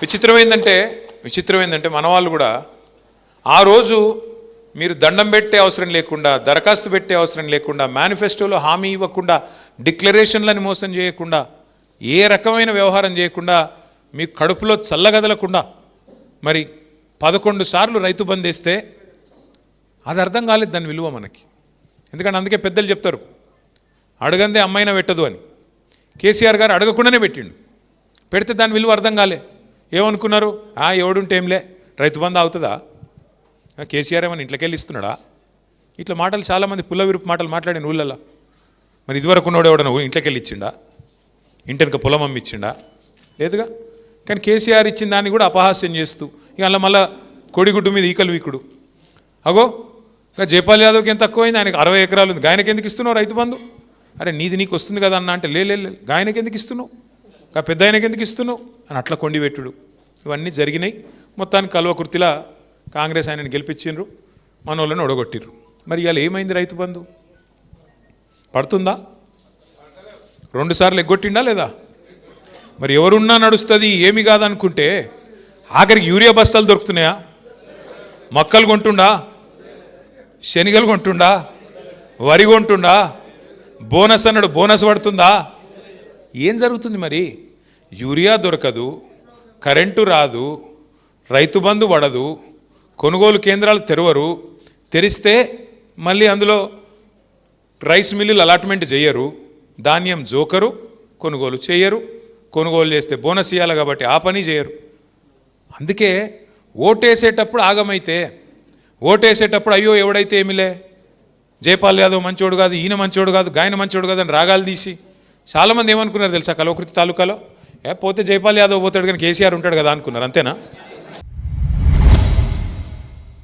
విచిత్రం ఏంటంటే మన వాళ్ళు కూడా ఆ రోజు మీరు దండం పెట్టే అవసరం లేకుండా, దరఖాస్తు పెట్టే అవసరం లేకుండా, మేనిఫెస్టోలో హామీ ఇవ్వకుండా, డిక్లరేషన్లను మోసం చేయకుండా, ఏ రకమైన వ్యవహారం చేయకుండా, మీకు కడుపులో చల్లగదలకుండా మరి 11 సార్లు రైతు బంద్ వేస్తే అది అర్థం కాలేదు దాని విలువ మనకి. ఎందుకంటే అందుకే పెద్దలు చెప్తారు, అడగందే అమ్మైనా పెట్టదు అని. కేసీఆర్ గారు అడగకుండానే పెట్టిండు, పెడితే దాని విలువ అర్థం కాలే. ఏమనుకున్నారు, ఎవడుంటే ఏంలే రైతు బంద్ అవుతుందా, కేసీఆర్ ఏమన్నా ఇంట్లోకి వెళ్ళి ఇస్తున్నాడా, ఇట్లా మాటలు చాలామంది పుల్ల విరుపు మాటలు మాట్లాడిన ఊళ్ళల్లో. మరి ఇదివరకు ఉన్నోడు ఎవడన్నా ఇంట్లోకి వెళ్ళి ఇచ్చిండా, ఇంటెనక పొలం అమ్మిచ్చిండా, లేదుగా. కానీ కేసీఆర్ ఇచ్చిన దాన్ని కూడా అపహాస్యం చేస్తూ ఇక అలా మళ్ళీ కోడిగుడ్డు మీద ఈకలు వీకుడు. అగో ఇక జైపాల్ యాదవ్కి ఎంత తక్కువైంది, ఆయనకు 60 ఎకరాలు ఉంది, గాయనకి ఎందుకు ఇస్తున్నావు రైతు బంధు, అరే నీది నీకు వస్తుంది కదా అన్న అంటే లే గాయనకి ఎందుకు ఇస్తున్నావు, ఇంకా పెద్ద ఆయనకి ఎందుకు ఇస్తున్నావు అని అట్లా కొండిపెట్టుడు ఇవన్నీ జరిగినాయి. మొత్తానికి కల్వకుర్తిలా కాంగ్రెస్ ఆయనని గెలిపించిండ్రు, మన వాళ్ళని ఒడగొట్టిర్రు. మరి ఇవాళ ఏమైంది, రైతు బంధు పడుతుందా? 2 సార్లు ఎగ్గొట్టిండా లేదా? మరి ఎవరున్నా నడుస్తుంది ఏమి కాదనుకుంటే ఆఖరికి యూరియా బస్తాలు దొరుకుతున్నాయా, మొక్కలు కొంటుండా, శనగలు కొంటుండా, వరి కొంటుండా, బోనస్ అన్నాడు బోనస్ పడుతుందా, ఏం జరుగుతుంది? మరి యూరియా దొరకదు, కరెంటు రాదు, రైతు బంధు పడదు, కొనుగోలు కేంద్రాలు తెరవరు, తెరిస్తే మళ్ళీ అందులో రైస్ మిల్లులు అలాట్మెంట్ చేయరు, ధాన్యం జోకరు, కొనుగోలు చేయరు, కొనుగోలు చేస్తే బోనస్ ఇవ్వాలి కాబట్టి ఆ పని చేయరు. అందుకే ఓటేసేటప్పుడు ఆగమైతే, ఓటేసేటప్పుడు అయ్యో ఎవడైతే ఏమిలే, జైపాల్ యాదవ్ మంచోడు కాదు, ఈయన మంచోడు కాదు, గాయన మంచోడు కాదు అని రాగాలు తీసి చాలామంది ఏమనుకున్నారు తెలుసా, కల్వకుర్తి తాలూకాలో పోతే జైపాల్ యాదవ్ పోతాడు కానీ కేసీఆర్ ఉంటాడు కదా అనుకున్నారు. అంతేనా?